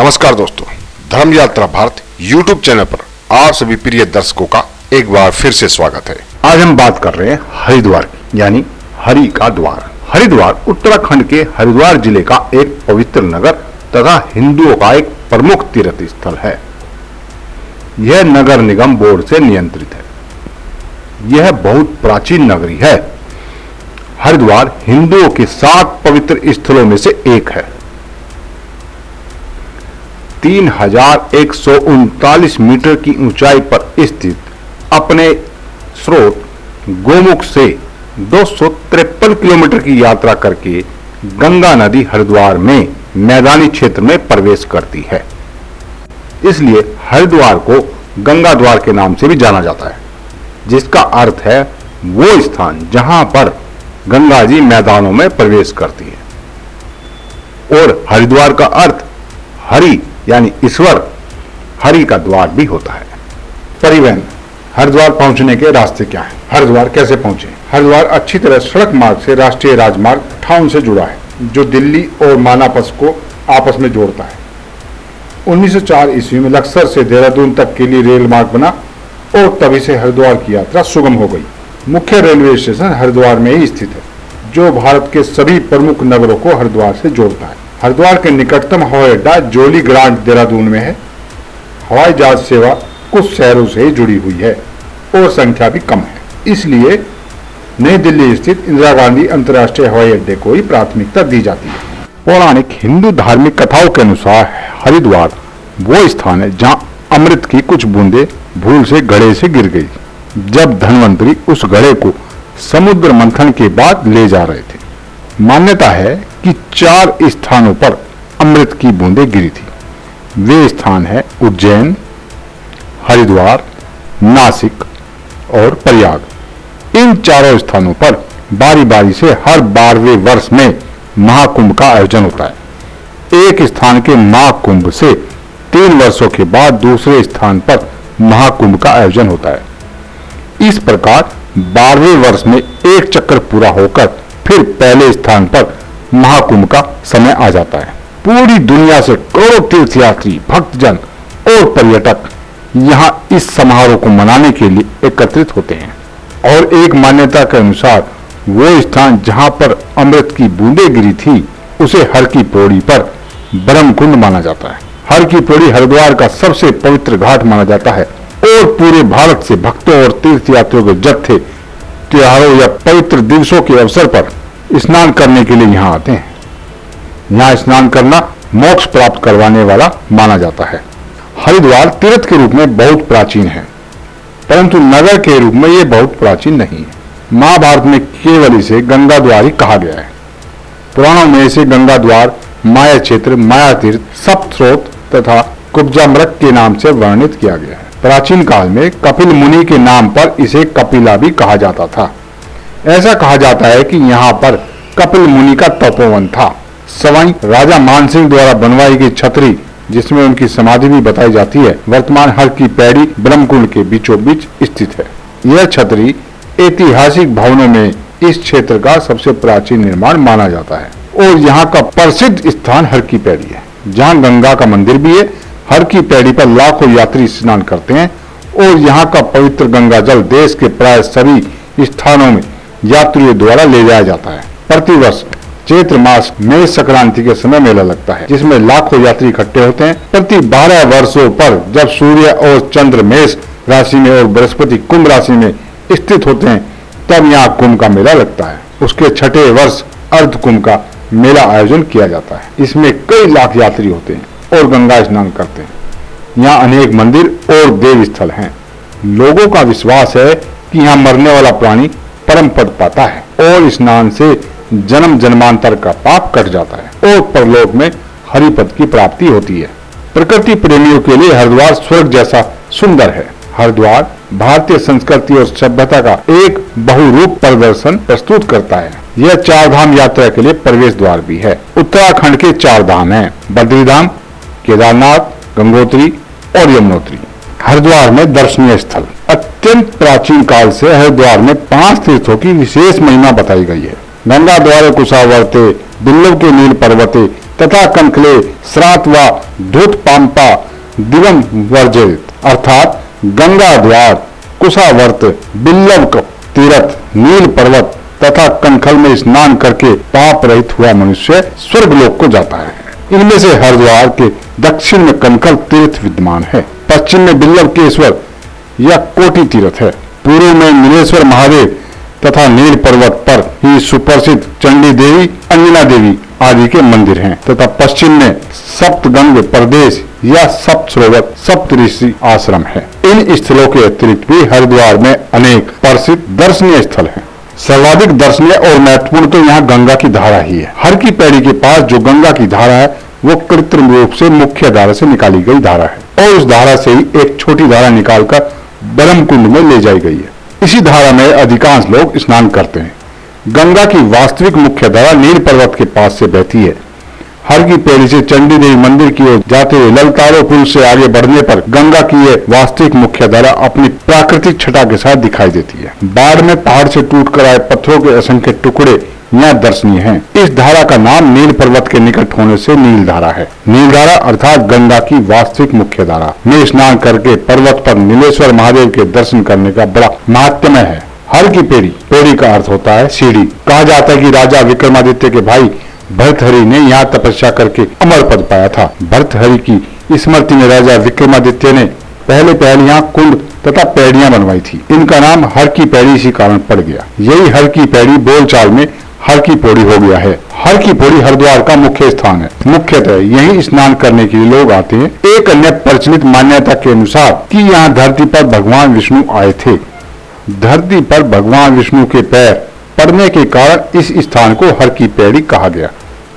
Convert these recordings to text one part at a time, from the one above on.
नमस्कार दोस्तों, धर्म यात्रा भारत यूट्यूब चैनल पर आप सभी प्रिय दर्शकों का एक बार फिर से स्वागत है। आज हम बात कर रहे हैं हरिद्वार की, यानी हरि का द्वार। हरिद्वार उत्तराखंड के हरिद्वार जिले का एक पवित्र नगर तथा हिंदुओं का एक प्रमुख तीर्थ स्थल है। यह नगर निगम बोर्ड से नियंत्रित है। यह बहुत प्राचीन नगरी है। हरिद्वार हिंदुओं के 7 पवित्र स्थलों में से एक है। 3139 मीटर की ऊंचाई पर स्थित अपने स्रोत गोमुख से 253 किलोमीटर की यात्रा करके गंगा नदी हरिद्वार में मैदानी क्षेत्र में प्रवेश करती है। इसलिए हरिद्वार को गंगा द्वार के नाम से भी जाना जाता है, जिसका अर्थ है वो स्थान जहां पर गंगा जी मैदानों में प्रवेश करती है। और हरिद्वार का अर्थ हरि यानी ईश्वर, हरि का द्वार भी होता है। परिवहन, हरिद्वार पहुंचने के रास्ते क्या हैं? हरिद्वार कैसे पहुंचे? हरिद्वार अच्छी तरह सड़क मार्ग से राष्ट्रीय राजमार्ग 58 से जुड़ा है, जो दिल्ली और मानापस को आपस में जोड़ता है। 1904 ईस्वी में लक्सर से देहरादून तक के लिए रेल मार्ग बना और तभी से हरिद्वार की यात्रा सुगम हो गई। मुख्य रेलवे स्टेशन हरिद्वार में ही स्थित है, जो भारत के सभी प्रमुख नगरों को हरिद्वार से जोड़ता है। हरिद्वार के निकटतम हवाई अड्डा जोली ग्रांट देहरादून में है। हवाई जहाज सेवा कुछ शहरों से ही जुड़ी हुई है और संख्या भी कम है, इसलिए नई दिल्ली स्थित इंदिरा गांधी अंतर्राष्ट्रीय हवाई अड्डे को ही प्राथमिकता दी जाती है। पौराणिक हिंदू धार्मिक कथाओं के अनुसार हरिद्वार वो स्थान है जहां अमृत की कुछ बूंदें भूल से घड़े से गिर गई, जब धन्वंतरी उस घड़े को समुद्र मंथन के बाद ले जा रहे थे। मान्यता है कि 4 स्थानों पर अमृत की बूंदें गिरी थी। वे स्थान है उज्जैन, हरिद्वार, नासिक और प्रयाग। इन चारों स्थानों पर बारी बारी से हर 12वें वर्ष में महाकुंभ का आयोजन होता है। एक स्थान के महाकुंभ से 3 वर्षों के बाद दूसरे स्थान पर महाकुंभ का आयोजन होता है। इस प्रकार 12वें वर्ष में एक चक्कर पूरा होकर फिर पहले स्थान पर महाकुंभ का समय आ जाता है। पूरी दुनिया से करोड़ों तीर्थयात्री, भक्तजन और पर्यटक यहाँ इस समारोह को मनाने के लिए एकत्रित होते हैं। और एक मान्यता के अनुसार वो स्थान जहाँ पर अमृत की बूंदें गिरी थी, उसे हर की पौड़ी पर ब्रह्मकुंड माना जाता है। हर की पौड़ी हरिद्वार का सबसे पवित्र घाट माना जाता है और पूरे भारत से भक्तों और तीर्थयात्रियों के जत्थे त्योहारों या पवित्र दिवसों के अवसर पर स्नान करने के लिए यहाँ आते हैं। यहाँ स्नान करना मोक्ष प्राप्त करवाने वाला माना जाता है। हरिद्वार तीर्थ के रूप में बहुत प्राचीन है, परंतु नगर के रूप में ये बहुत प्राचीन नहीं है। महाभारत में केवल इसे गंगा द्वार ही कहा गया है। पुराणों में इसे गंगा द्वार, माया क्षेत्र, माया तीर्थ, सप्तस्रोत तथा कुब्जामृत के नाम से वर्णित किया गया है। प्राचीन काल में कपिल मुनि के नाम पर इसे कपिला भी कहा जाता था। ऐसा कहा जाता है कि यहाँ पर कपिल मुनि का तपोवन था। सवाई राजा मानसिंह द्वारा बनवाई गई छतरी, जिसमें उनकी समाधि भी बताई जाती है, वर्तमान हर की पैड़ी ब्रह्मकुंड के बीचों बीच स्थित है। यह छतरी ऐतिहासिक भवनों में इस क्षेत्र का सबसे प्राचीन निर्माण माना जाता है। और यहाँ का प्रसिद्ध स्थान हर की पैड़ी है, जहाँ गंगा का मंदिर भी है। हर की पैड़ी पर लाखों यात्री स्नान करते हैं और यहाँ का पवित्र गंगा जल देश के प्राय सभी स्थानों में यात्रियों द्वारा ले जाया जाता है। प्रतिवर्ष चैत्र मास मेष संक्रांति के समय मेला लगता है, जिसमें लाखों यात्री इकट्ठे होते हैं। प्रति 12 वर्षों पर जब सूर्य और चंद्र मेष राशि में और बृहस्पति कुंभ राशि में स्थित होते हैं, तब यहाँ कुंभ का मेला लगता है। उसके 6ठे वर्ष अर्ध कुंभ का मेला आयोजन किया जाता है। इसमें कई लाख यात्री होते हैं और गंगा स्नान करते हैं। यहाँ अनेक मंदिर और देव स्थल हैं। लोगों का विश्वास है कि यहाँ मरने वाला प्राणी परम पद पाता है और स्नान से जन्म जन्मांतर का पाप कट जाता है और परलोक में हरिपद की प्राप्ति होती है। प्रकृति प्रेमियों के लिए हरिद्वार स्वर्ग जैसा सुंदर है। हरिद्वार भारतीय संस्कृति और सभ्यता का एक बहुरूप प्रदर्शन प्रस्तुत करता है। यह 4 धाम यात्रा के लिए प्रवेश द्वार भी है। उत्तराखंड के 4 धाम हैं: बद्रीधाम, केदारनाथ, गंगोत्री और यमुनोत्री। हरिद्वार में दर्शनीय स्थल। अत्यंत प्राचीन काल से हरिद्वार में 5 तीर्थों की विशेष महिमा बताई गई है। गंगा द्वारे कुशावर्ते, दुर्लभ के नील पर्वते तथा कनखले श्रात व धूत पाम्पा दिवम वर्जित अर्थात गंगा द्वार, कुशावर्त, बिल्लव तीर्थ, नील पर्वत तथा कनखल में स्नान करके पाप रहित हुआ मनुष्य स्वर्गलोक को जाता है। इनमें से हरिद्वार के दक्षिण में कनखल तीर्थ विद्यमान है, पश्चिम में बिल्लव केश्वर या कोटि तीर्थ है, पूर्व में नीलेश्वर महादेव तथा नील पर्वत पर ही सुप्रसिद्ध चंडी देवी, अंजना देवी आदि के मंदिर हैं तथा पश्चिम में सप्तगंग प्रदेश या सप्त सरोवर, सप्त ऋषि आश्रम है। इन स्थलों के अतिरिक्त भी हरिद्वार में अनेक प्रसिद्ध दर्शनीय स्थल हैं। सर्वाधिक दर्शनीय और महत्वपूर्ण तो यहाँ गंगा की धारा ही है। हर की पैड़ी के पास जो गंगा की धारा है वो कृत्रिम रूप से मुख्य धारा से निकाली गई धारा है और उस धारा से ही एक छोटी धारा निकालकर ब्रह्म कुंड में ले जाई गई है। इसी धारा में अधिकांश लोग स्नान करते हैं। गंगा की वास्तविक मुख्य धारा नील पर्वत के पास से बहती है। हर की पैड़ी से चंडी देवी मंदिर की ओर जाते हुए ललतारो पुल से आगे बढ़ने पर गंगा की यह वास्तविक मुख्य धारा अपनी प्राकृतिक छटा के साथ दिखाई देती है। बाढ़ में पहाड़ से टूटकर आए पत्थरों के असंख्य टुकड़े यहाँ दर्शनीय हैं। इस धारा का नाम नील पर्वत के निकट होने से नील धारा है। नील धारा अर्थात गंगा की वास्तविक मुख्य धारा में स्नान करके पर्वत पर नीलेश्वर महादेव के दर्शन करने का बड़ा महात्म्य है। हर की पेड़ी, पेड़ी का अर्थ होता है सीढ़ी। कहा जाता है कि राजा विक्रमादित्य के भाई भर्तहरि ने यहाँ तपस्या करके अमर पद पाया था। भर्तहरि की स्मृति में राजा विक्रमादित्य ने पहले यहाँ कुंड तथा पैड़ियां बनवाई थी। इनका नाम हर की पैड़ी इसी कारण पड़ गया। यही हर की पैड़ी बोलचाल में हर की पौड़ी हो गया है। हर की पौड़ी हरिद्वार का मुख्य स्थान है। मुख्यतः यही स्नान करने के लिए लोग आते हैं। एक अन्य प्रचलित मान्यता के अनुसार कि यहाँ धरती पर भगवान विष्णु आए थे। धरती पर भगवान विष्णु के पैर पड़ने के कारण इस स्थान को हर की पैड़ी कहा गया,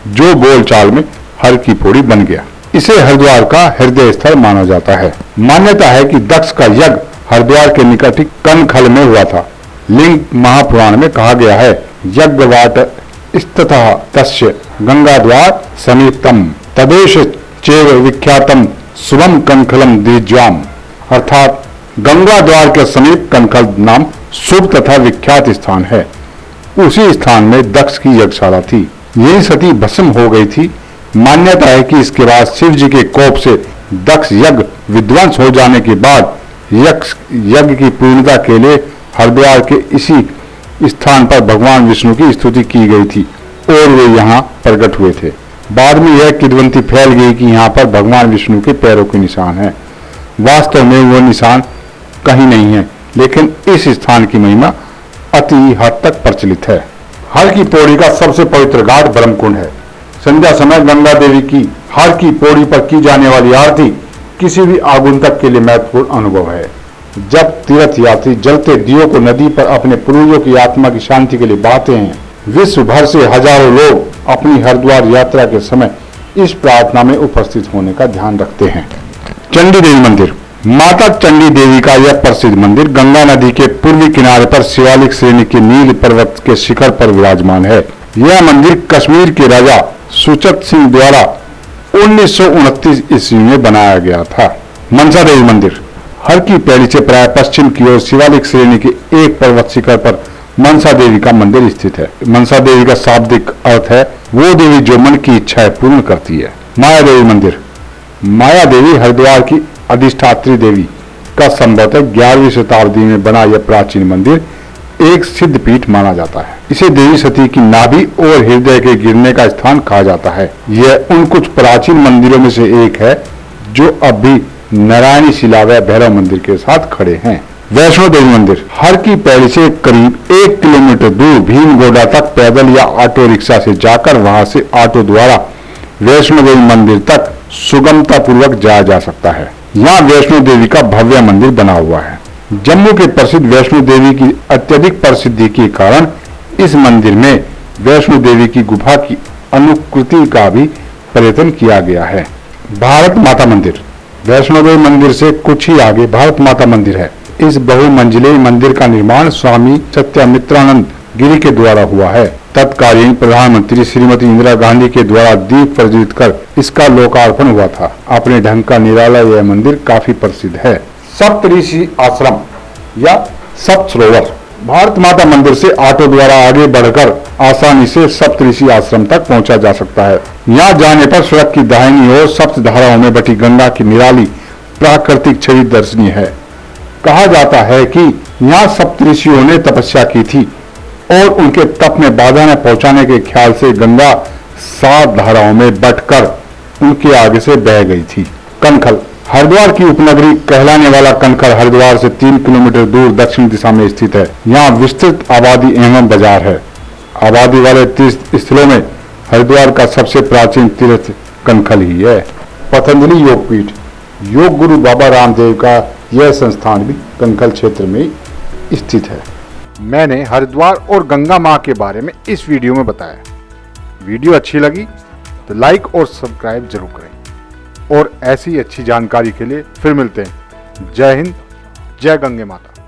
जो बोलचाल में हर की पौड़ी बन गया। इसे हरिद्वार का हृदय स्थल माना जाता है। मान्यता है कि दक्ष का यज्ञ हरिद्वार के निकट ही कनखल में हुआ था। लिंग महापुराण में कहा गया है, यज्ञवाट स्थितः तस्य गंगा द्वार समीपतम तदेश चैव विख्यातम शुभम कनखलम द्विज्वाम, अर्थात गंगा द्वार के समीप कनखल नाम शुभ तथा विख्यात स्थान है। उसी स्थान में दक्ष की यज्ञशाला थी। यही सती भस्म हो गई थी। मान्यता है कि इसके बाद शिव जी के कोप से दक्ष यज्ञ विध्वंस हो जाने के बाद यज्ञ की पूर्णता के लिए हरिद्वार के इसी स्थान पर भगवान विष्णु की स्तुति की गई थी और वे यहाँ प्रकट हुए थे। बाद में यह किंवदंती फैल गई कि यहाँ पर भगवान विष्णु के पैरों के निशान हैं। वास्तव में वो निशान कहीं नहीं है, लेकिन इस स्थान की महिमा अति हद तक प्रचलित है। हर की पौड़ी का सबसे पवित्र घाट ब्रह्मकुंड है। संध्या समय गंगा देवी की हर की पौड़ी पर की जाने वाली आरती किसी भी आगंतुक के लिए महत्वपूर्ण अनुभव है। जब तीर्थ यात्री जलते दियों को नदी पर अपने पूर्वजों की आत्मा की शांति के लिए बहाते हैं, विश्व भर से हजारों लोग अपनी हरिद्वार यात्रा के समय इस प्रार्थना में उपस्थित होने का ध्यान रखते हैं। चंडी देवी मंदिर। माता चंडी देवी का यह प्रसिद्ध मंदिर गंगा नदी के पूर्वी किनारे पर शिवालिक श्रेणी के नील पर्वत के शिखर पर विराजमान है। यह मंदिर कश्मीर के राजा सुचत सिंह द्वारा 1929 ईस्वी में बनाया गया था। मनसा देवी मंदिर। हर की पैड़ी से प्राय पश्चिम की ओर शिवालिक श्रेणी के एक पर्वत शिखर पर मनसा देवी का मंदिर स्थित है। मनसा देवी का शाब्दिक अर्थ है वो देवी जो मन की इच्छाएं पूर्ण करती है। माया देवी मंदिर। माया देवी हरिद्वार की अधिष्ठात्री देवी का संभवतः 11वीं शताब्दी में बना यह प्राचीन मंदिर एक सिद्ध पीठ माना जाता है। इसे देवी सती की नाभि और हृदय के गिरने का स्थान कहा जाता है। यह उन कुछ प्राचीन मंदिरों में से एक है जो अब भी नारायणी शिला व भैरव मंदिर के साथ खड़े हैं। वैष्णो देवी मंदिर। हर की पैड़ी से करीब 1 किलोमीटर दूर भीमगोड़ा तक पैदल या ऑटो रिक्शा से जाकर वहां से ऑटो द्वारा वैष्णो देवी मंदिर तक सुगमता पूर्वक जाया जा सकता है। यहाँ वैष्णो देवी का भव्य मंदिर बना हुआ है। जम्मू के प्रसिद्ध वैष्णो देवी की अत्यधिक प्रसिद्धि के कारण इस मंदिर में वैष्णो देवी की गुफा की अनुकृति का भी पर्यटन किया गया है। भारत माता मंदिर। वैष्णो देवी मंदिर से कुछ ही आगे भारत माता मंदिर है। इस बहुमंजिले मंदिर का निर्माण स्वामी सत्यमित्रानंद गिरी के द्वारा हुआ है। तत्कालीन प्रधानमंत्री श्रीमती इंदिरा गांधी के द्वारा दीप प्रज्वलित कर इसका लोकार्पण हुआ था। अपने ढंग का निराला यह मंदिर काफी प्रसिद्ध है। सप्त ऋषि आश्रम या सप्त सरोवर। भारत माता मंदिर से ऑटो द्वारा आगे बढ़कर आसानी से सप्तऋषि आश्रम तक पहुंचा जा सकता है। यहाँ जाने पर सड़क की दाहिनी ओर सप्त धाराओं में बटी गंगा की निराली प्राकृतिक छवि दर्शनीय है। कहा जाता है कि यहाँ सप्तऋषियों ने तपस्या की थी और उनके तप में बाधा न पहुंचाने के ख्याल से गंगा 7 धाराओं में बटकर उनके आगे से बह गई थी। कनखल हरिद्वार की उपनगरी कहलाने वाला कनखल हरिद्वार से 3 किलोमीटर दूर दक्षिण दिशा में स्थित है। यहाँ विस्तृत आबादी एवं बाजार है। आबादी वाले तीर्थ स्थलों में हरिद्वार का सबसे प्राचीन तीर्थ कनखल ही है। पतंजलि योगपीठ योग गुरु बाबा रामदेव का यह संस्थान भी कनखल क्षेत्र में स्थित है। मैंने हरिद्वार और गंगा मां के बारे में इस वीडियो में बताया। वीडियो अच्छी लगी तो लाइक और सब्सक्राइब जरूर करें और ऐसी अच्छी जानकारी के लिए फिर मिलते हैं। जय हिंद, जय गंगे माता।